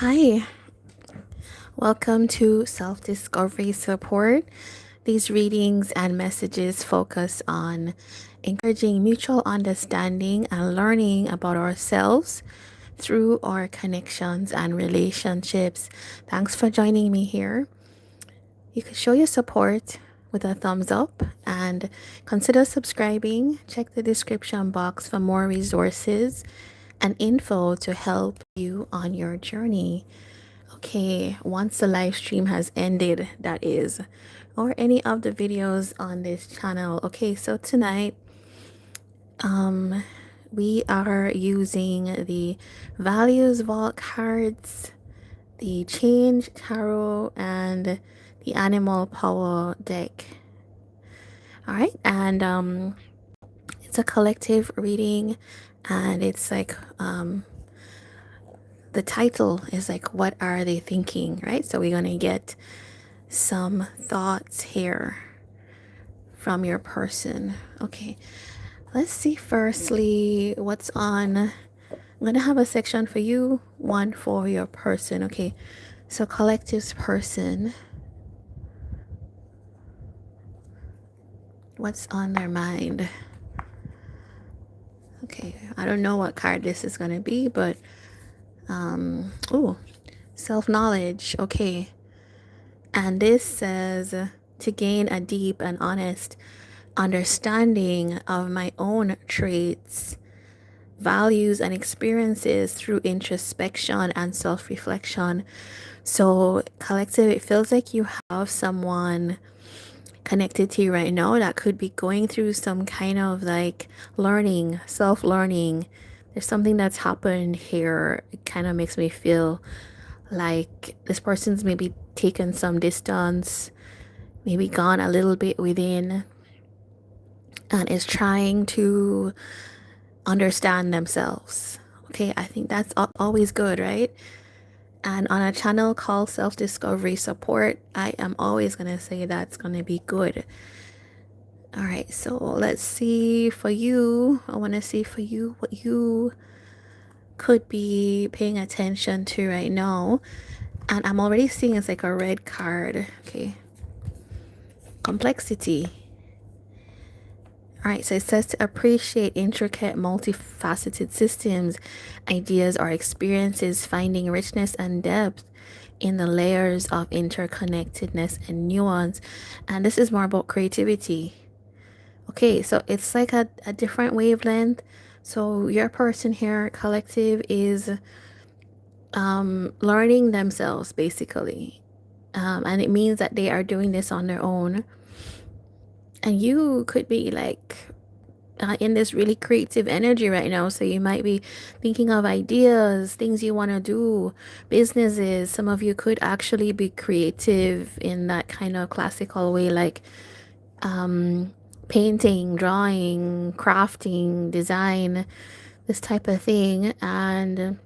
Hi, welcome to Self Discovery Support. These readings and messages focus on encouraging mutual understanding and learning about ourselves through our connections and relationships. Thanks for joining me here. You can show your support with a thumbs up and consider subscribing. Check the description box for more resources and info to help you on your journey. Okay, once the live stream has ended, that is, or any of the videos on this channel. Okay, so tonight, we are using the Values Vault cards, the Change Tarot, and the Animal Power deck. All right, and it's a collective reading, and it's like the title is like, what are they thinking, right? So we're gonna get some thoughts here from your person. Okay, let's see firstly what's on. I'm gonna have a section for you, one for your person. Okay, so collective's person, what's on their mind? Okay, I don't know what card this is gonna be, but oh, self-knowledge. Okay, and this says to gain a deep and honest understanding of my own traits, values, and experiences through introspection and self reflection. So, collective, it feels like you have someone connected to you right now that could be going through some kind of like learning, self learning. There's something that's happened here. It kind of makes me feel like this person's maybe taken some distance, maybe gone a little bit within, and is trying to understand themselves. Okay, I think that's always good, right? And on a channel called Self Discovery Support, I am always going to say that's going to be good. All right, so let's see for you. I want to see for you what you could be paying attention to right now. And I'm already seeing it's like a red card. Okay, complexity. All right, so it says to appreciate intricate, multifaceted systems, ideas, or experiences, finding richness and depth in the layers of interconnectedness and nuance. And this is more about creativity. Okay, so it's like a different wavelength. So your person here, collective, is learning themselves basically. And it means that they are doing this on their own. And you could be like in this really creative energy right now. So you might be thinking of ideas, things you want to do, businesses. Some of you could actually be creative in that kind of classical way, like painting, drawing, crafting, design, this type of thing. And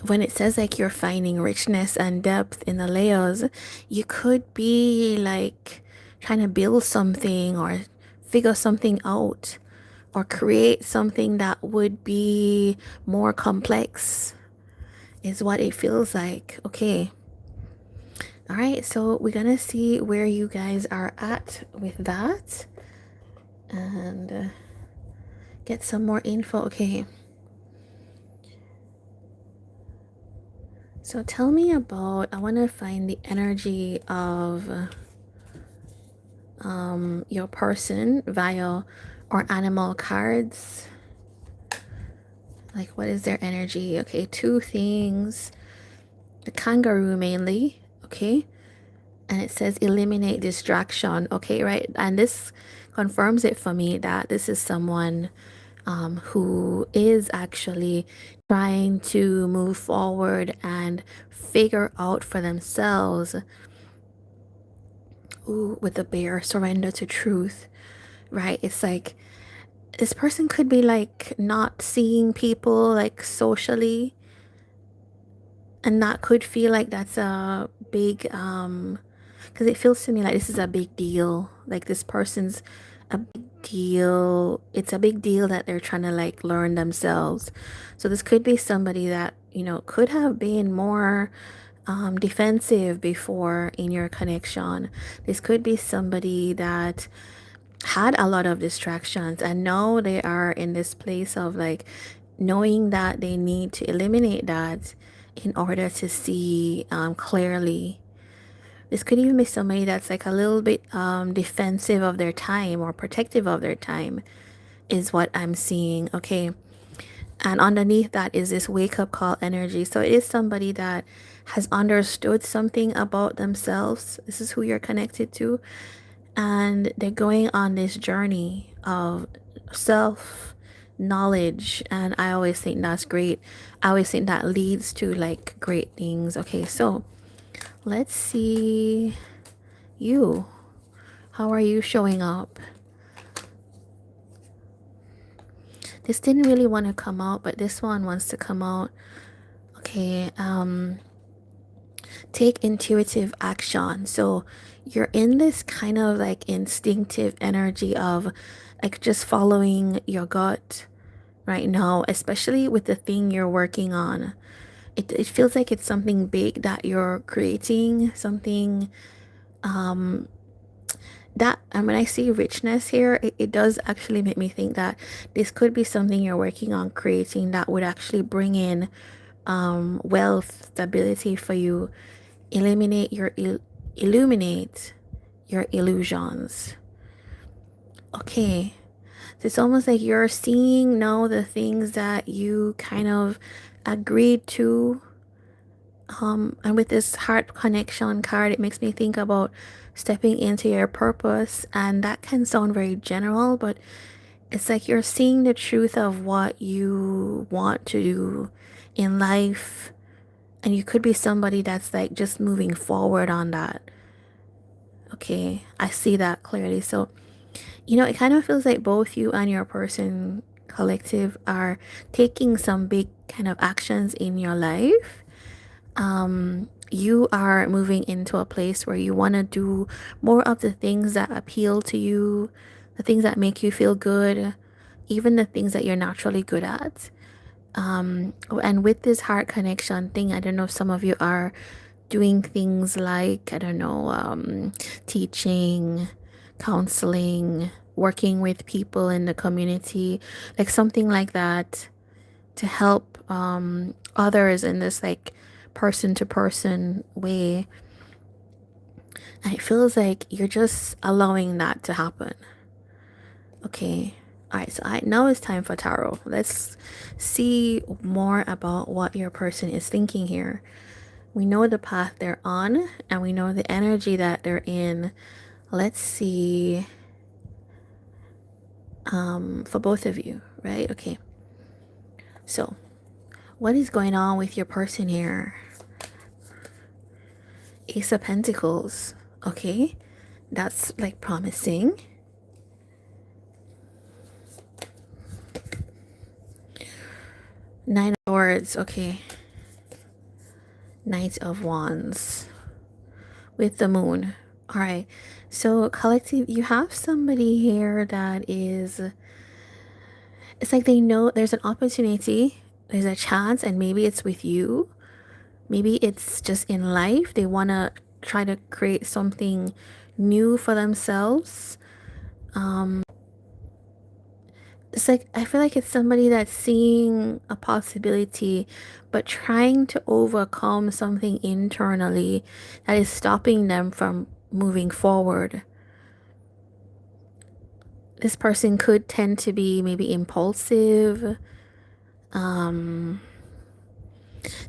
when it says like you're finding richness and depth in the layers, you could be like trying to build something or figure something out or create something that would be more complex, is what it feels like. Okay. All right. So we're going to see where you guys are at with that and get some more info. Okay. So tell me about, I want to find the energy of your person via or animal cards. Like, what is their energy? Okay, two things. The kangaroo mainly. Okay. And it says eliminate distraction. Okay, right? And this confirms it for me that this is someone who is actually trying to move forward and figure out for themselves. Ooh, with the bear, surrender to truth, right? It's like this person could be like not seeing people like socially, and that could feel like that's a big because it feels to me like this is a big deal. Like this person's a big deal. It's a big deal that they're trying to like learn themselves. So this could be somebody that, you know, could have been more defensive before in your connection. This could be somebody that had a lot of distractions and now they are in this place of like knowing that they need to eliminate that in order to see clearly. This could even be somebody that's like a little bit defensive of their time or protective of their time, is what I'm seeing. Okay. And underneath that is this wake up call energy. So it is somebody that has understood something about themselves. This is who you're connected to. And they're going on this journey of self knowledge. And I always think that's great. I always think that leads to like great things. Okay. So let's see you. How are you showing up? This didn't really want to come out, but this one wants to come out. Okay, take intuitive action. So you're in this kind of like instinctive energy of like just following your gut right now, especially with the thing you're working on. It feels like it's something big that you're creating, something that, and when I see richness here, it does actually make me think that this could be something you're working on creating that would actually bring in wealth, stability for you, illuminate your illusions. Okay, so it's almost like you're seeing now the things that you kind of agreed to. And with this heart connection card, it makes me think about stepping into your purpose, and that can sound very general, but it's like you're seeing the truth of what you want to do in life, and you could be somebody that's like just moving forward on that. Okay, I see that clearly. So, you know, it kind of feels like both you and your person collective are taking some big kind of actions in your life. You are moving into a place where you want to do more of the things that appeal to you, the things that make you feel good, even the things that you're naturally good at. And with this heart connection thing, I don't know if some of you are doing things like, I don't know, teaching, counseling, working with people in the community, like something like that to help others in this like person to person way. And it feels like you're just allowing that to happen. Okay. All right. So now it's time for tarot. Let's see more about what your person is thinking here. We know the path they're on and we know the energy that they're in. Let's see for both of you, right? Okay. So what is going on with your person here? Ace of Pentacles. Okay. That's like promising. Nine of Swords. Okay. Knight of Wands with the Moon. All right. So collective, you have somebody here that is, it's like they know there's an opportunity, there's a chance, and maybe it's with you. Maybe it's just in life. They want to try to create something new for themselves. It's like, I feel like it's somebody that's seeing a possibility, but trying to overcome something internally that is stopping them from moving forward. This person could tend to be maybe impulsive.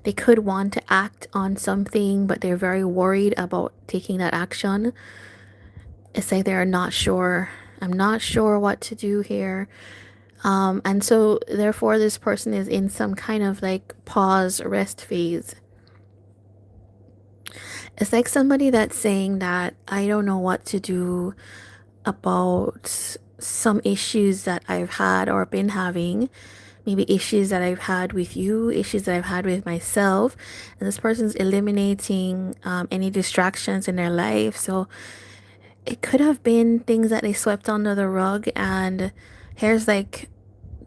They could want to act on something, but they're very worried about taking that action. It's like they're not sure. I'm not sure what to do here. And so therefore this person is in some kind of like pause, rest phase. It's like somebody that's saying that I don't know what to do about some issues that I've had or been having. Maybe issues that I've had with you, issues that I've had with myself. And this person's eliminating any distractions in their life. So it could have been things that they swept under the rug, and here's like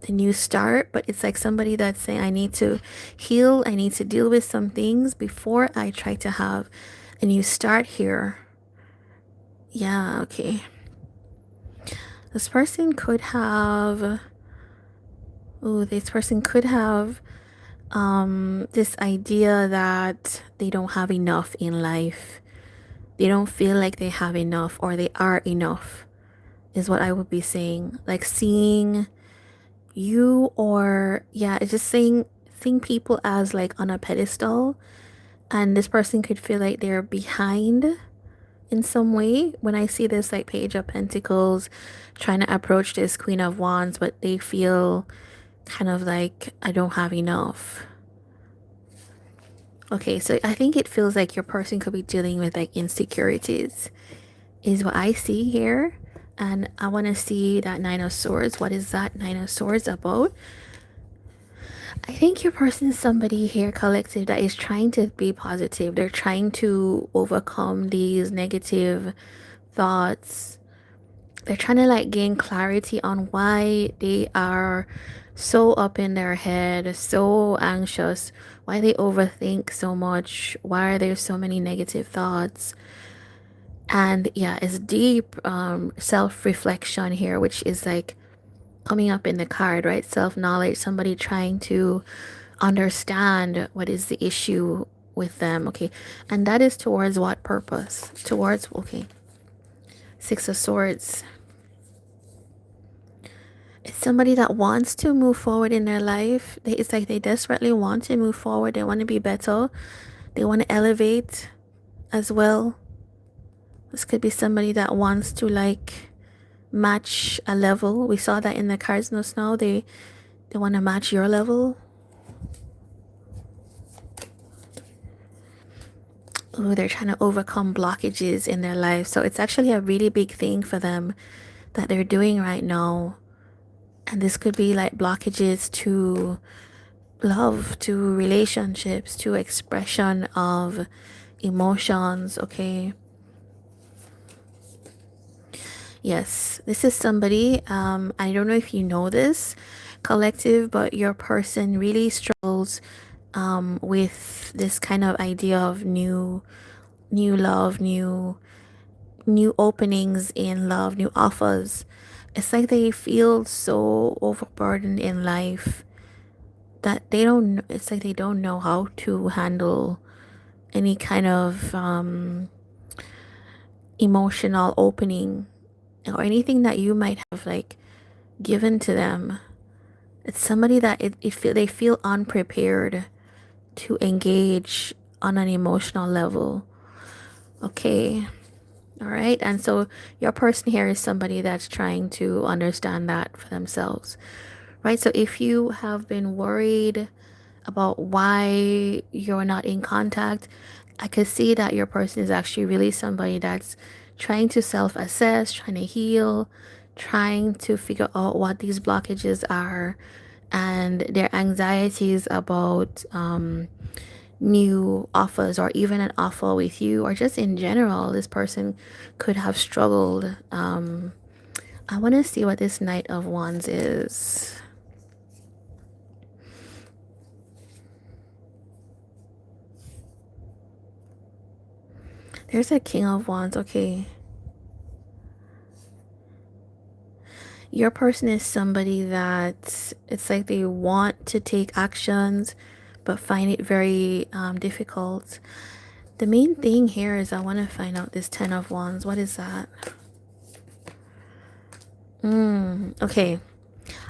the new start, but it's like somebody that's saying, I need to heal, I need to deal with some things before I try to have a new start here. Yeah, okay. This person could have, oh, this person could have this idea that they don't have enough in life. They don't feel like they have enough or they are enough, is what I would be saying. Like seeing you, or yeah, it's just seeing people as like on a pedestal, and this person could feel like they're behind in some way. When I see this like Page of Pentacles trying to approach this Queen of Wands, but they feel kind of like, I don't have enough. Okay, so I think it feels like your person could be dealing with like insecurities, is what I see here. And I want to see that Nine of Swords. What is that Nine of Swords about? I think your person is somebody here, collective, that is trying to be positive. They're trying to overcome these negative thoughts. They're trying to like gain clarity on why they are so up in their head, so anxious, why they overthink so much, why are there so many negative thoughts. And yeah, it's deep self-reflection here, which is like coming up in the card, right? Self-knowledge, somebody trying to understand what is the issue with them. Okay, and that is towards what purpose? Towards, okay, Six of Swords. It's somebody that wants to move forward in their life. It's like they desperately want to move forward. They want to be better. They want to elevate as well. This could be somebody that wants to like match a level. We saw that in the cards just now. They want to match your level. Oh, they're trying to overcome blockages in their life. So it's actually a really big thing for them that they're doing right now. And this could be like blockages to love, to relationships, to expression of emotions. Okay. Yes, this is somebody, I don't know if you know this, collective, but your person really struggles with this kind of idea of new love, new openings in love, new offers. It's like they feel so overburdened in life that they don't, it's like they don't know how to handle any kind of emotional opening or anything that you might have like given to them. It's somebody that they feel unprepared to engage on an emotional level. Okay. All right. And so your person here is somebody that's trying to understand that for themselves. Right? So if you have been worried about why you're not in contact, I could see that your person is actually really somebody that's trying to self-assess, trying to heal, trying to figure out what these blockages are, and their anxieties about new offers or even an offer with you, or just in general. This person could have struggled. I want to see what this Knight of Wands is. There's a King of Wands. Okay. Your person is somebody that it's like they want to take actions but find it very difficult. The main thing here is I want to find out this Ten of Wands. What is that? Okay.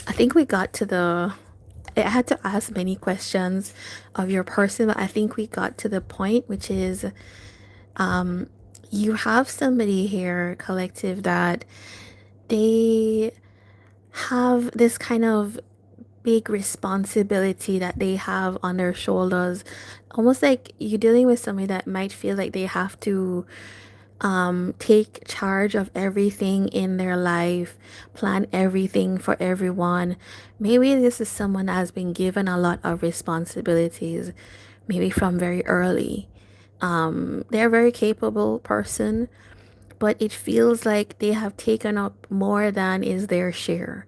I think we got to the... I had to ask many questions of your person, but I think we got to the point, which is you have somebody here, collective, that they have this kind of big responsibility that they have on their shoulders. Almost like you're dealing with somebody that might feel like they have to take charge of everything in their life, plan everything for everyone. Maybe this is someone that has been given a lot of responsibilities, maybe from very early. They're a very capable person, but it feels like they have taken up more than is their share.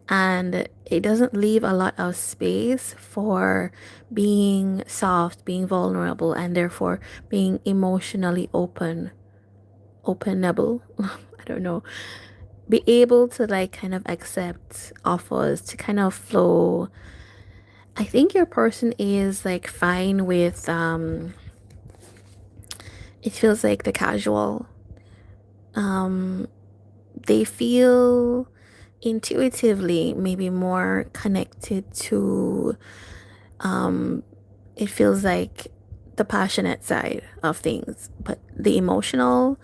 And it doesn't leave a lot of space for being soft, being vulnerable, and therefore being emotionally openable. I don't know. Be able to like kind of accept offers to kind of flow. I think your person is like fine with it feels like the casual. They feel intuitively maybe more connected to it feels like the passionate side of things, but the emotional,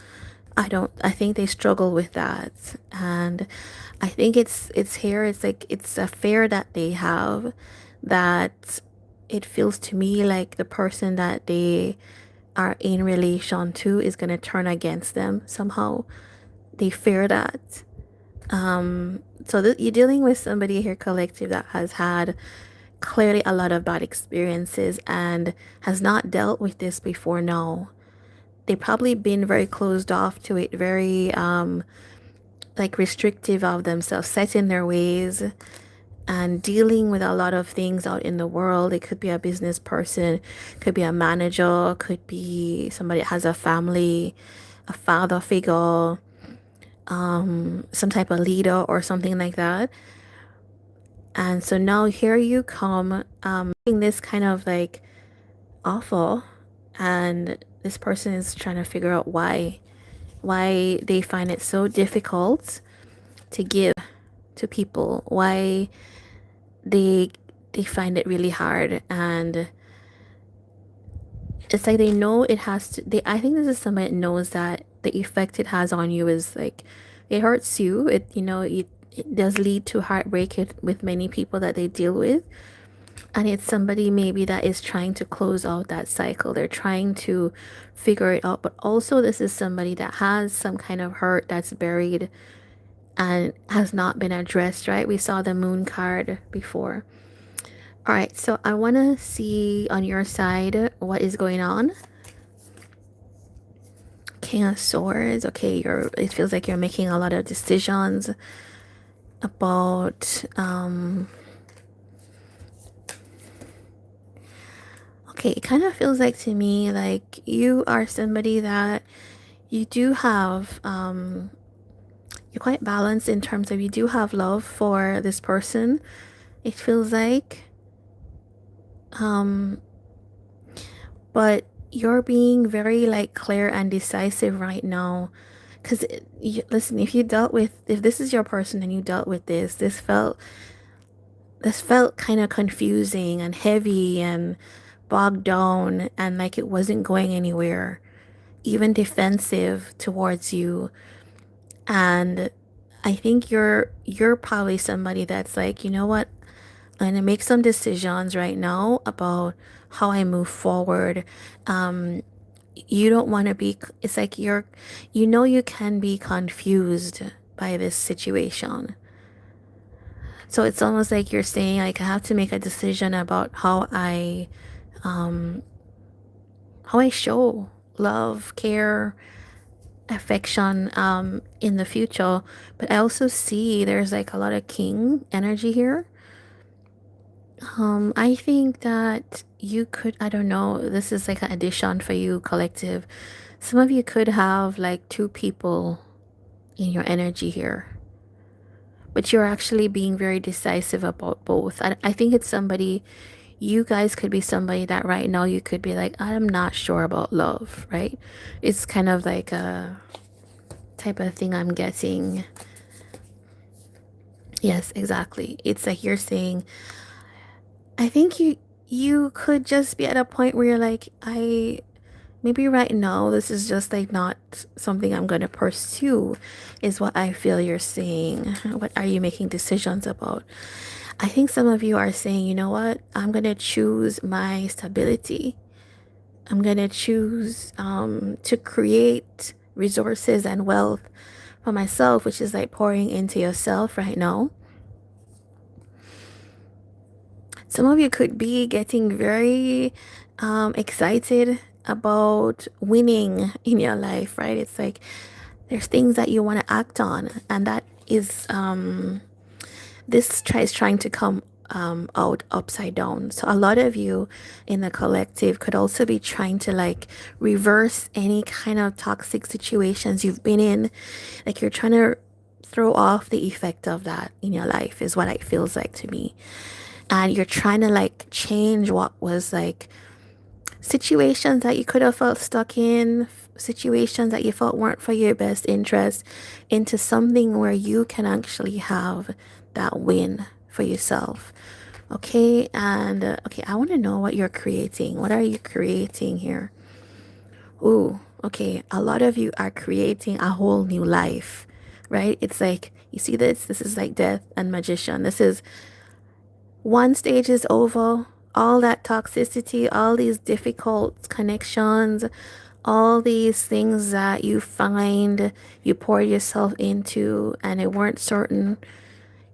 I think they struggle with that. And I think it's here, it's like it's a fear that they have, that it feels to me like the person that they are in relation to is going to turn against them somehow. They fear that. So you're dealing with somebody here, collective, that has had clearly a lot of bad experiences and has not dealt with this before now. They probably been very closed off to it, very like restrictive of themselves, set in their ways, and dealing with a lot of things out in the world. It could be a business person, could be a manager, could be somebody that has a family, a father figure, some type of leader or something like that. And so now here you come, this kind of like awful, and this person is trying to figure out why they find it so difficult to give to people, why they they find it really hard. And it's like they know it has to, they, I think this is somebody that knows that the effect it has on you is like it hurts you. It, you know, it does lead to heartbreak with many people that they deal with. And it's somebody maybe that is trying to close out that cycle. They're trying to figure it out. But also, this is somebody that has some kind of hurt that's buried and has not been addressed, right? We saw the moon card before. All right, so I want to see on your side what is going on. King of Swords. Okay, it feels like you're making a lot of decisions about okay, it kind of feels like to me like you are somebody that you do have you're quite balanced in terms of you do have love for this person. It feels like but you're being very like clear and decisive right now, because listen, if this is your person and you dealt with this felt kind of confusing and heavy and bogged down, and like it wasn't going anywhere, even defensive towards you. And I think you're probably somebody that's like, you know what, I'm gonna make some decisions right now about how I move forward. You don't want to be, it's like you know, you can be confused by this situation. So it's almost like you're saying, like, I have to make a decision about how I show love, care, affection in the future. But I also see there's like a lot of king energy here. I think that you could, I don't know, this is like an addition for you, collective. Some of you could have like two people in your energy here, but you're actually being very decisive about both. I think it's somebody, you guys could be somebody that right now you could be like, I'm not sure about love, right? It's kind of like a type of thing I'm getting. Yes, exactly. It's like you're saying, I think you could just be at a point where you're like, maybe right now this is just like not something I'm going to pursue, is what I feel you're saying. What are you making decisions about? I think some of you are saying, you know what, I'm going to choose my stability. I'm going to choose to create resources and wealth for myself, which is like pouring into yourself right now. Some of you could be getting very excited about winning in your life, right? It's like There's things that you want to act on, and that is this is trying to come out upside down. So a lot of you in the collective could also be trying to like reverse any kind of toxic situations you've been in. Like you're trying to throw off the effect of that in your life is what it feels like to me. And you're trying to like change what was like situations that you could have felt stuck in, situations that you felt weren't for your best interest, into something where you can actually have that win for yourself. Okay, and okay, I want to know what you're creating. What are you creating here? Ooh, okay, a lot of you are creating a whole new life, right? It's like, you see this? This is like death and magician. This is one stage is over. All that toxicity, all these difficult connections, all these things that you find you poured yourself into and it weren't certain,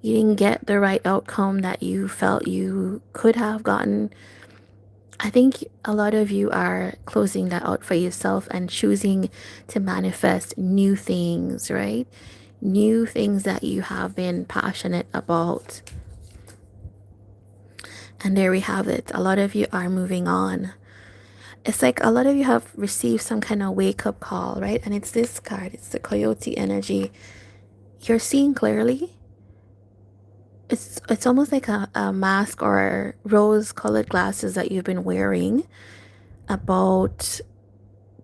you didn't get the right outcome that you felt you could have gotten. I think a lot of you are closing that out for yourself and choosing to manifest new things, right? New things that you have been passionate about. And there we have it. A lot of you are moving on. It's like a lot of you have received some kind of wake up call, right? And it's this card, it's the coyote energy. You're seeing clearly. It's almost like a mask or rose colored glasses that you've been wearing about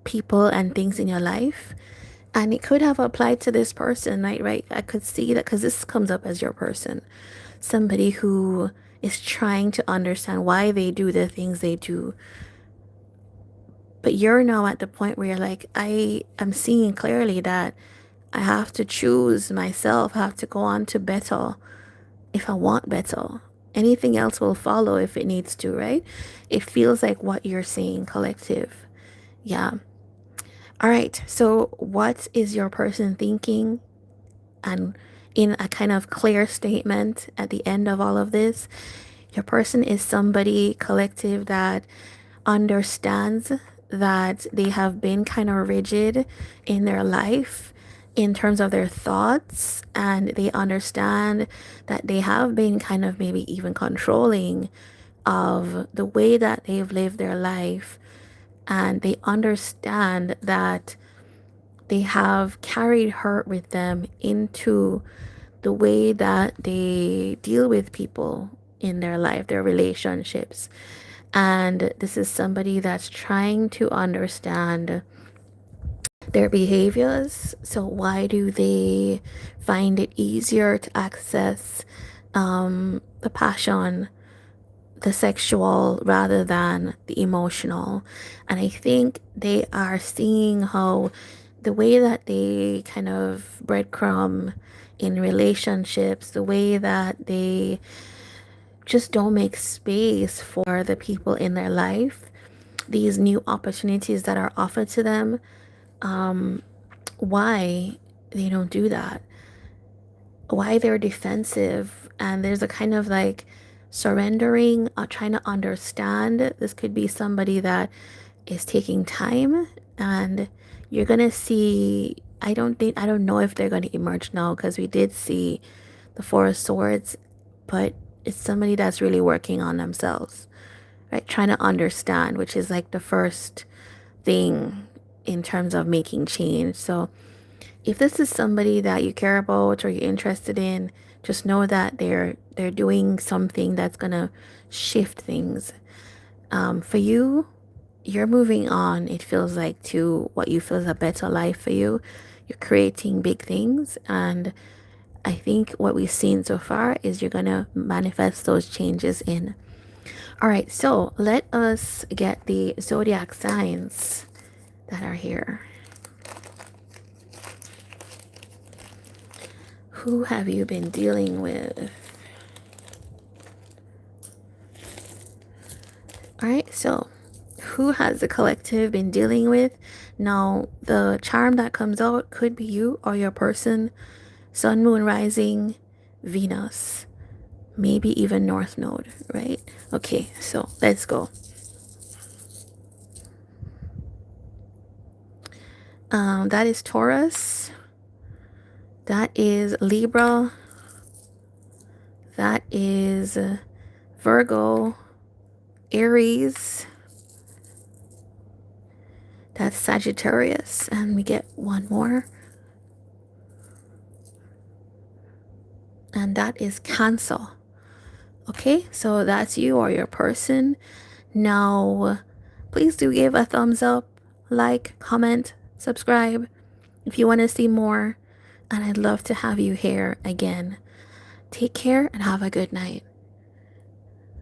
people and things in your life. And it could have applied to this person, right? I could see that because this comes up as your person. Somebody who is trying to understand why they do the things they do. But you're now at the point where you're like, I am seeing clearly that I have to choose myself, I have to go on to better if I want better. Anything else will follow if it needs to, right? It feels like what you're saying, collective. Yeah. All right. So, what is your person thinking? And in a kind of clear statement at the end of all of this, your person is somebody, collective, that understands that they have been kind of rigid in their life in terms of their thoughts, and they understand that they have been kind of maybe even controlling of the way that they've lived their life, and they understand that they have carried hurt with them into the way that they deal with people in their life, their relationships. And this is somebody that's trying to understand their behaviors. So, why do they find it easier to access the passion, the sexual, rather than the emotional? And I think they are seeing how the way that they kind of breadcrumb in relationships, the way that they just don't make space for the people in their life, these new opportunities that are offered to them, why they don't do that, why they're defensive. And there's a kind of like surrendering, trying to understand. This could be somebody that is taking time, and you're gonna see, I don't know if they're gonna emerge now, because we did see the Four of Swords, but it's somebody that's really working on themselves, right? Trying to understand, which is like the first thing in terms of making change. So if this is somebody that you care about or you're interested in, just know that they're doing something that's gonna shift things. For you, you're moving on, it feels like, to what you feel is a better life for you. You're creating big things, and I think what we've seen so far is you're gonna manifest those changes in. All right, so let us get the zodiac signs that are here. Who have you been dealing with? All right, so who has the collective been dealing with? Now, the charm that comes out could be you or your person, sun, moon, rising, Venus, maybe even North Node, right? Okay, so let's go. That is Taurus. That is Libra. That is Virgo, Aries. That's Sagittarius. And we get one more. And that is Cancer. Okay, so that's you or your person. Now, please do give a thumbs up, like, comment, subscribe if you want to see more. And I'd love to have you here again. Take care and have a good night.